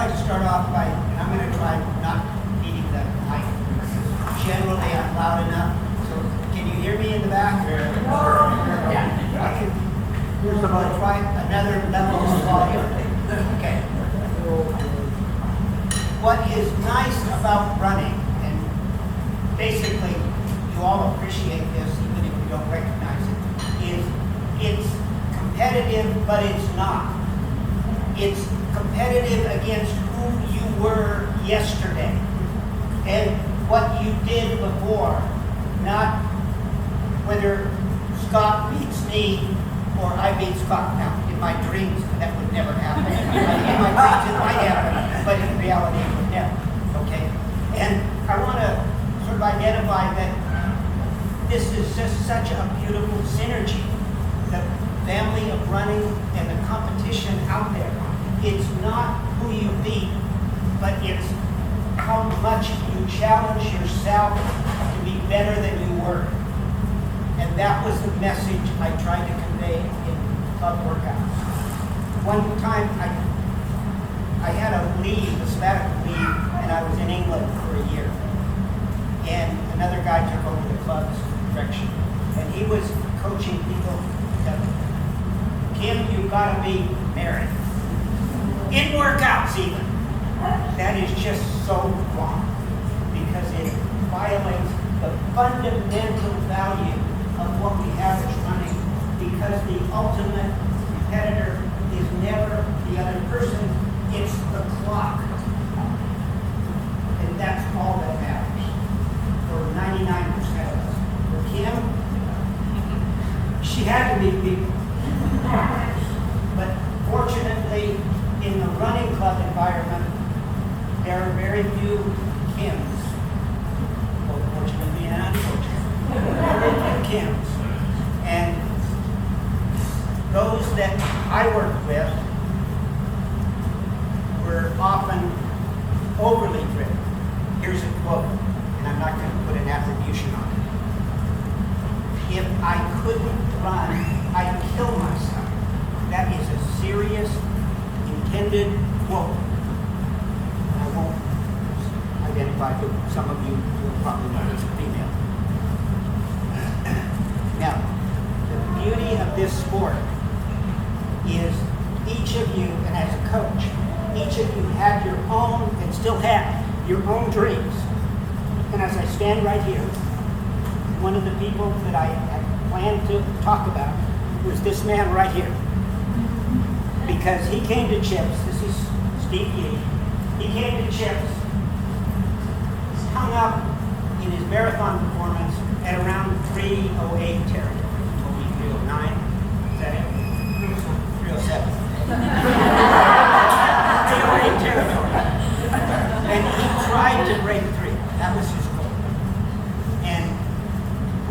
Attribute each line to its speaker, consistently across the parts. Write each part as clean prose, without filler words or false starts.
Speaker 1: like to start off by, and I'm going to try not beating the mic. Generally, I'm loud enough. So, can you hear me in the back? Yeah. Okay. First of all, try another level of volume. Okay. What is nice about running, and basically you all appreciate this even if you don't recognize it, is it's competitive, but it's not. It's competitive against who you were yesterday and what you did before, not whether Scott beats me or I beat Scott. Now, in my dreams, that would never happen. In my dreams, it might happen, but in reality, it would never. Okay? And I want to sort of identify that this is just such a beautiful synergy. The family of running and the competition out there. It's not who you beat, but it's how much you challenge yourself to be better than you were. And that was the message I tried to convey in club workouts. One time I had a leave, a sabbatical leave, and I was in England for a year. And another guy took over the club's direction. And he was coaching people that, Kim, you've got to be married. In workouts even. That is just so wrong because it violates the fundamental value of what we have as running, because the ultimate competitor is never the other person, it's the clock. And that's all that matters for 99% of us. For Kim, she had to beat people. But fortunately, in the running club environment, there are very few Kims, both fortunately and unfortunately. Very few Kims. And those that I worked with were often overly driven. Here's a quote, and I'm not going to put an attribution on it. If I couldn't run, I'd kill myself. That is a serious, intended quote. And I won't identify who. Some of you will probably know it's a female. Now, the beauty of this sport is each of you, and as a coach, each of you had your own, and still have, your own dreams. And as I stand right here, one of the people that I had planned to talk about was this man right here. Because he came to CHIPS, this is Steve Yee, he came to CHIPS, hung up in his marathon performance at around 3:08 territory. He told me 3:09, is that it? 3:07. 3:08 territory. And he tried to break 3. That was his goal. And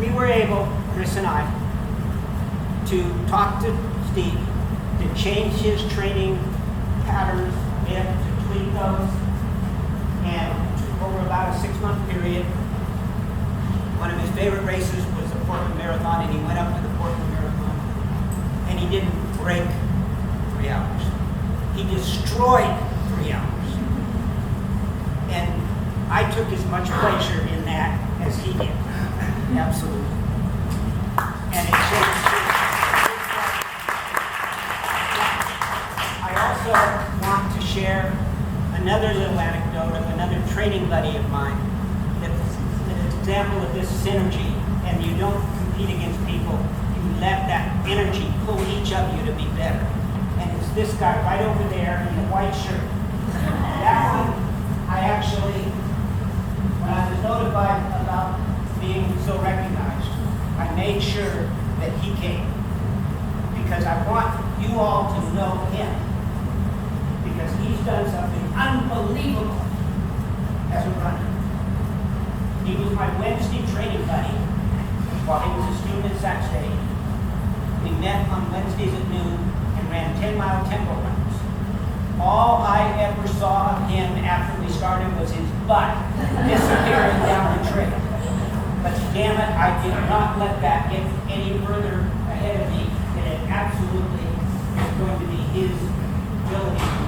Speaker 1: we were able, Chris and I, to talk to Steve, to change his training patterns, to tweak those, and over about a 6-month period, one of his favorite races was the Portland Marathon, and he went up to the Portland Marathon, and he didn't break 3 hours. He destroyed 3 hours. And I took as much pleasure in that as he did. Absolutely. And it showed. I also want to share another little anecdote of another training buddy of mine that's an example of this synergy. And you don't compete against people, you let that energy pull each of you to be better. And it's this guy right over there in the white shirt. That one, I actually, when I was notified about being so recognized, I made sure that he came. Because I want you all to know him. Because he's done something unbelievable as a runner. He was my Wednesday training buddy while he was a student at Sac State. We met on Wednesdays at noon and ran 10-mile tempo runs. All I ever saw of him after we started was his butt disappearing down the trail. But damn it, I did not let that get any further ahead of me. And it absolutely is going to be his ability